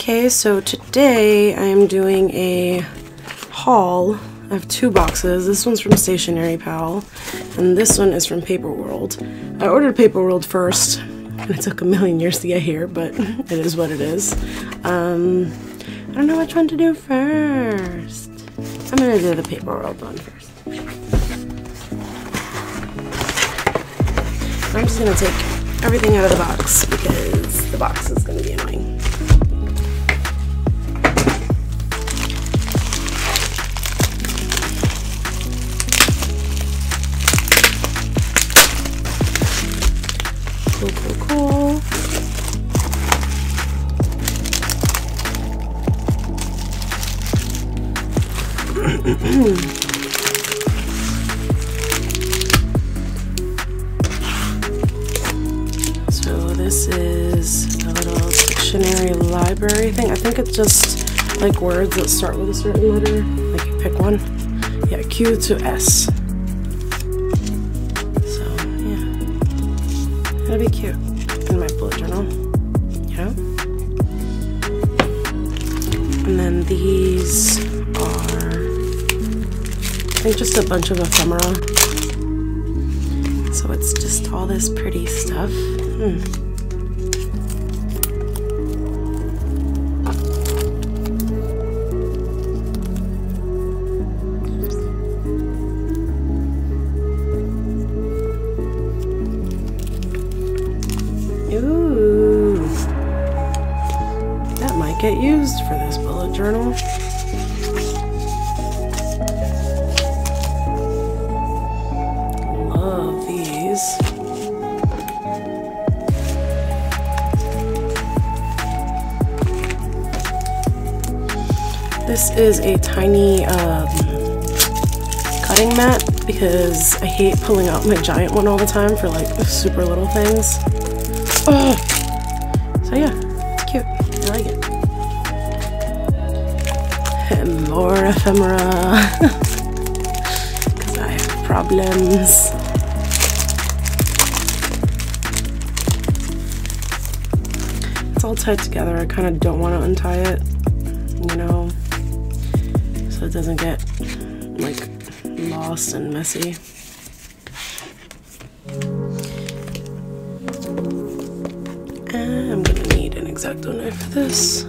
Okay, so today I am doing a haul. I have two boxes. This one's from Stationery Pal, and this one is from Paper Wrld. I ordered Paper Wrld first, and it took a million years to get here, but it is what it is. I don't know which one to do first. I'm gonna do the Paper Wrld one first. I'm just gonna take everything out of the box because the box is gonna be annoying. Cool. So this is a little dictionary library thing. I think it's just like words that start with a certain letter. Like you pick one. Yeah, Q to S. That'd be cute in my bullet journal, you know? And then these are, I think, just a bunch of ephemera. So it's just all this pretty stuff. Ooh, that might get used for this bullet journal. Love these. This is a tiny cutting mat because I hate pulling out my giant one all the time for like super little things. Oh. So yeah, it's cute. I like it. And more ephemera. Because I have problems. It's all tied together. I kind of don't want to untie it, you know, so it doesn't get like lost and messy. I'm gonna need an X-Acto knife for this.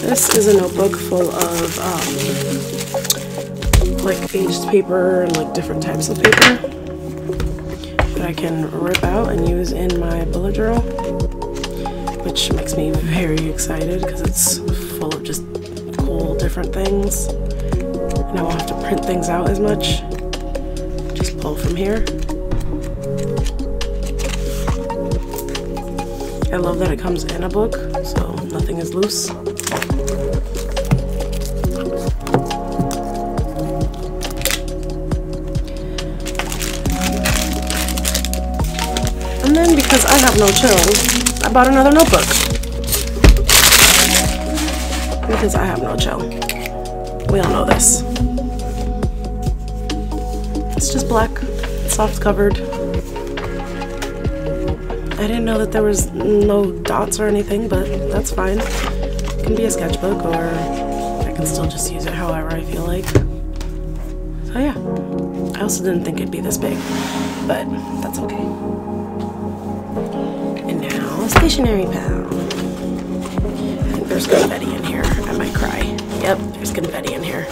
This is a notebook full of like aged paper and like different types of paper that I can rip out and use in my bullet journal, which makes me very excited because it's full of just cool different things, and I won't have to print things out as much. Just pull from here. I love that it comes in a book, so nothing is loose. And then, because I have no chill, I bought another notebook. Because I have no chill. We all know this. It's just black, soft covered. I didn't know that there was no dots or anything, but that's fine. It can be a sketchbook, or I can still just use it however I feel like. So yeah, I also didn't think it'd be this big, but that's okay. Stationery Pal. I think there's confetti in here. I might cry. Yep, there's confetti in here.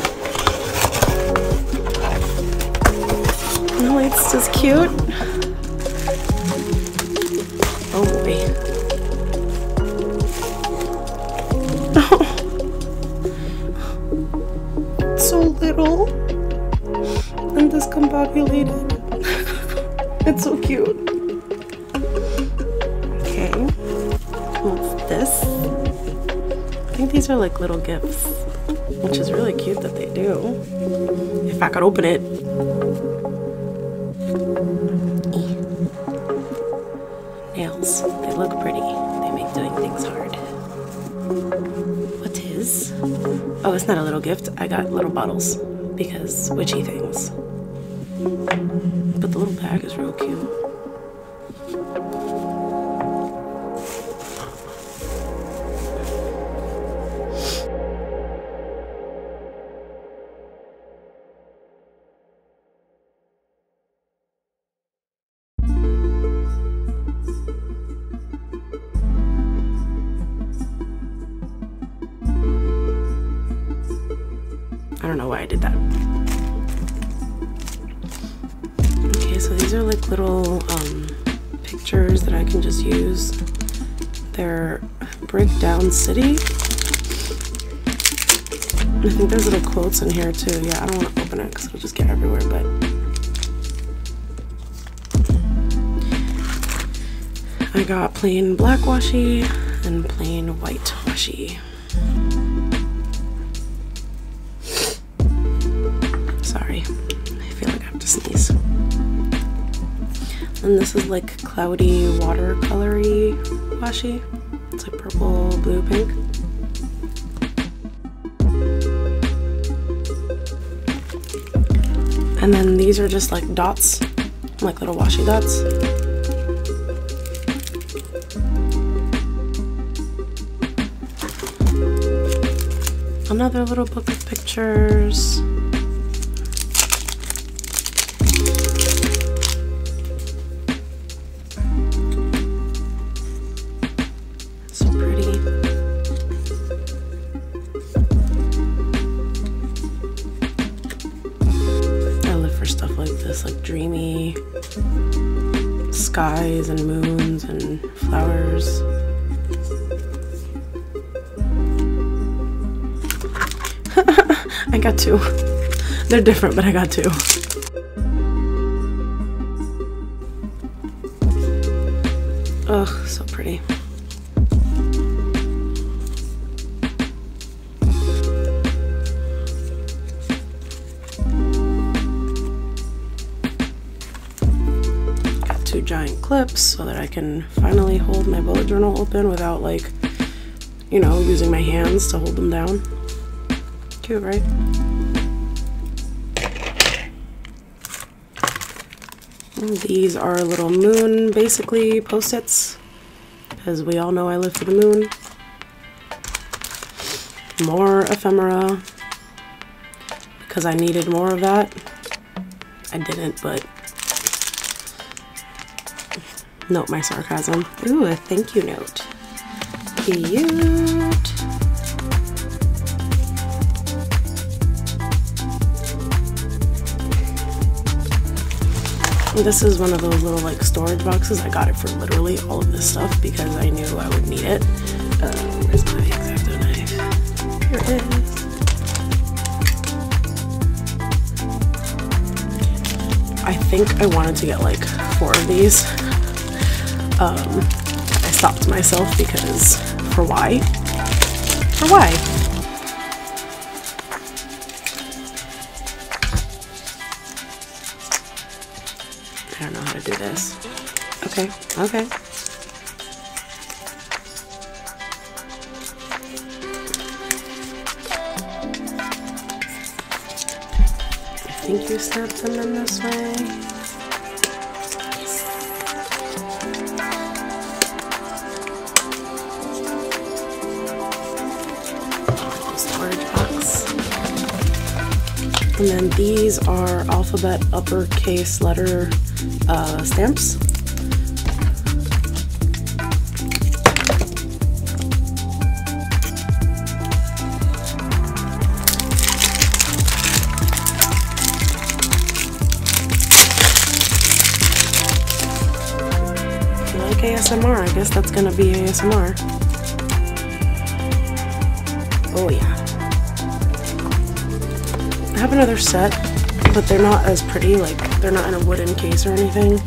No, it's just cute. Oh boy. It's so little and discombobulated. It's so cute. What's this? I think these are like little gifts, which is really cute that they do. If I could open it. Nails. They look pretty. They make doing things hard. What is? is, oh, it's not a little gift. I got little bottles because witchy things. But the little bag is real cute. I don't know why I did that. Okay, so these are like little pictures that I can just use. They're breakdown city. I think there's little quotes in here too. Yeah, I don't want to open it because it'll just get everywhere, but I got plain black washi and plain white washi. Sorry, I feel like I have to sneeze. And this is like cloudy watercolory washi. It's like purple, blue, pink. And then these are just like dots, like little washi dots. Another little book of pictures. Like dreamy skies and moons and flowers. I got two. They're different, but I got two. Ugh, so pretty. Two giant clips so that I can finally hold my bullet journal open without, like, you know, using my hands to hold them down. Cute, right? And these are little moon, basically, post-its, because we all know I live for the moon. More ephemera, because I needed more of that. I didn't, but note my sarcasm. Ooh, a thank you note. Cute. This is one of those little like storage boxes. I got it for literally all of this stuff because I knew I would need it. Where's my X-Acto knife? Here it is. I think I wanted to get like 4 of these. I stopped myself because, for why? For why? I don't know how to do this. Okay, okay. I think you snap them in this way. And then these are alphabet uppercase letter stamps. If you like ASMR, I guess that's gonna be ASMR. Oh yeah. I have another set, but they're not as pretty, like they're not in a wooden case or anything.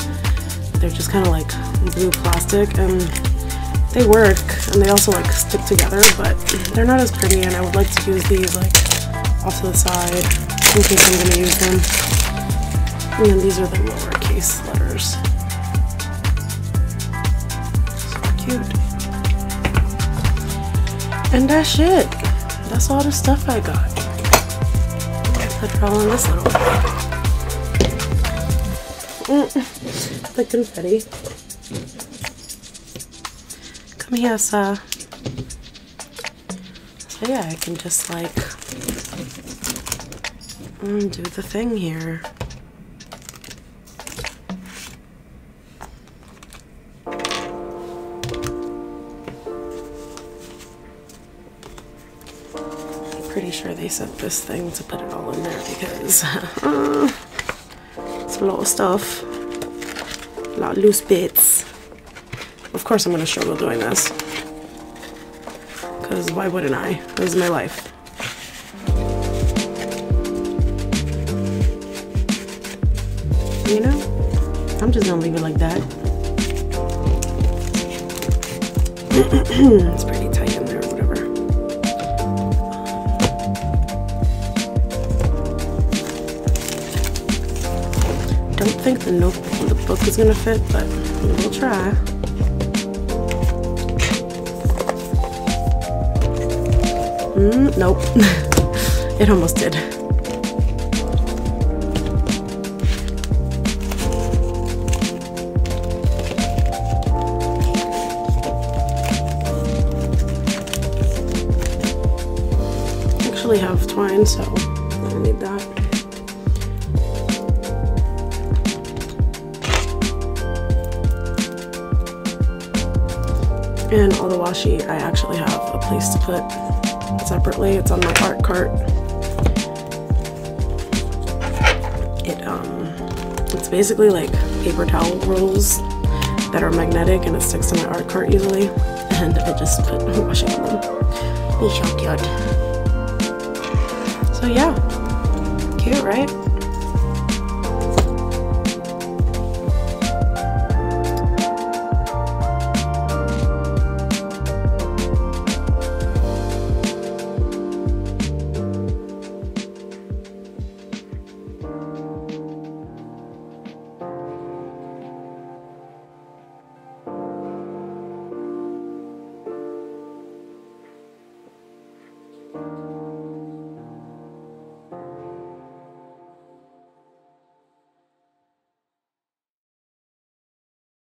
They're just kind of like blue plastic, and they work, and they also like stick together, but they're not as pretty, and I would like to use these like off to the side in case I'm gonna use them. And then these are the lowercase letters. So cute. And that's it. that's all the stuff I got. Put it all in this little bag. The confetti. Come here, sir. So yeah, I can just like do the thing here. Pretty sure they sent this thing to put it all in there because it's a lot of stuff, a lot of loose bits. Of course I'm going to struggle doing this because why wouldn't I? This is my life. You know, I'm just going to leave it like that. It's pretty tight in there or whatever. I don't think the book is gonna fit, but we'll try. Nope. It almost did. I actually have twine, so I don't need that. And all the washi I actually have a place to put separately. It's on my art cart. It's basically like paper towel rolls that are magnetic and it sticks to my art cart easily. And I just put washi on them. It's so cute. So yeah, cute, right?